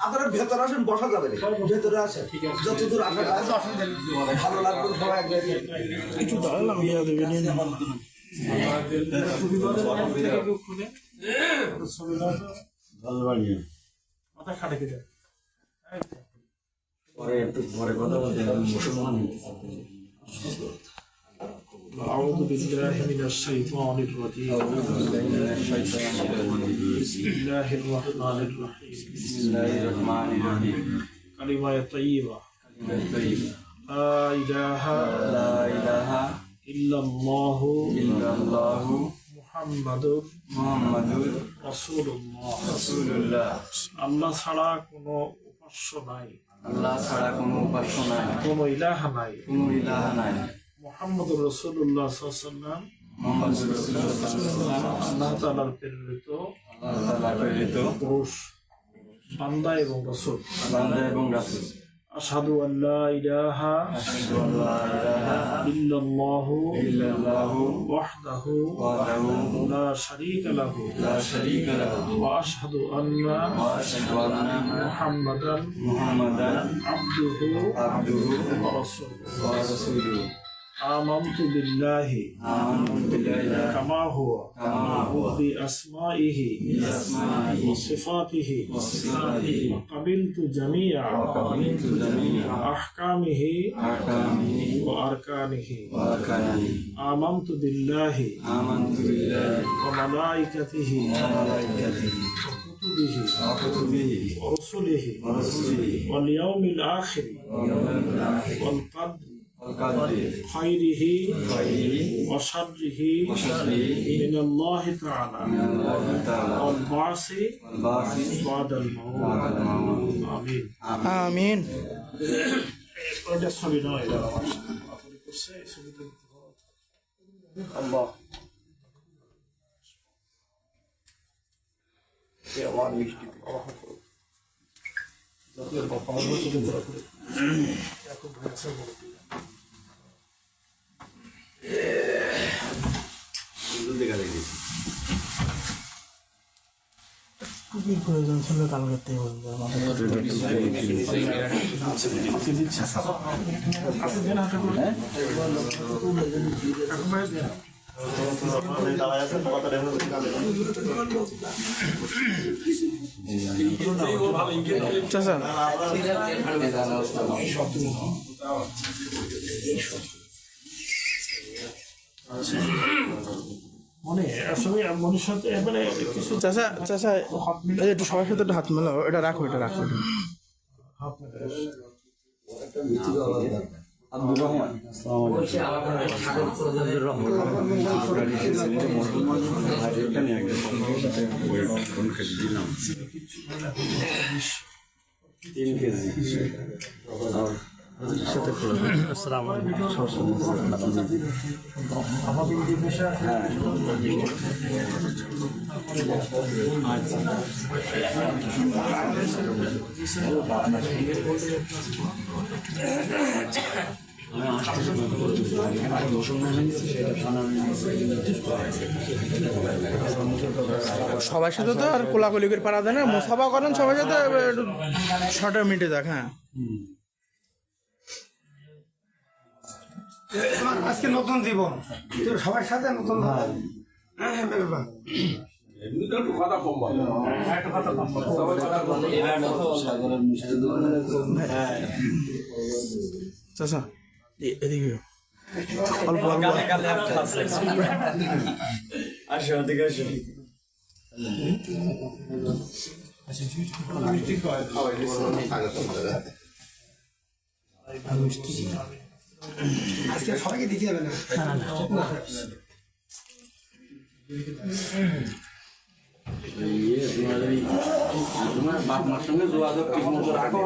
আপনারা ভেতরে আসেন, বসা যাবে না, ভেতরে আসেন, যতদূর আসা ভালো লাগবে। সবাই এক জায়গায় কিছু দাঁড়ালাম ইয়া দেবেন মাথা খাটে খেতে পরে একটু পরে কথা বলতে মুসলমান أعوذ بالله من الشيطان الرجيم بسم الله الرحمن الرحيم كلمة طيبة لا إله إلا الله محمد رسول الله আল্লাহ ছাড়া কোনো উপাস্য নাই, কোনো ইলাহা নাই। মুহাম্মদুর রাসূলুল্লাহ সাল্লাল্লাহু আল্লাহ তাআলার প্রেরিত পুরুষ বান্দা এবং রাসূল। আশহাদু আল্লা ইলাহা ইল্লাল্লাহু ওয়াহদাহু লা শারীকা লাহু ওয়া আশহাদু আন্না মুহাম্মাদান আবদুহু ওয়া রাসূলুহু। آمنت بالله كما هو بأسمائه وصفاته وقبلت جميع أحكامه وأركانه آمنت بالله وملائكته وكتبه ورسله واليوم الآخر والقدر خيره وشره من الله تعالى والبعث بعد الموت آمين আমিন। এটা ছবি নয়, এটা আল্লাহ আমার মিষ্টি খুবই প্রয়োজন ছিল কালকে থেকে বলবো চাচা। মানে আসলে মনের সাথে মানে কিছু চাচা চাচা একটু সবার সাথে একটু হাত মেলাও, এটা রাখো, এটা রাখো। আব্দুর রহমান আসসালামু সবার সাথে তো আর কোলাকুলি করে পারা যায় না, মুসাফা করেন সবার সাথে, শর্টের মিনিটে দেখ। হ্যাঁ, আজকে নতুন জীবন, তোর সবার সাথে নতুন চাচা এদিকে অল্প অল্প আসো, ওদিকে আসো। আজকে সবাইকে দিতে হবে না। তোমার বাপ মার সঙ্গে যোগাযোগ ঠিক মতো রাখো।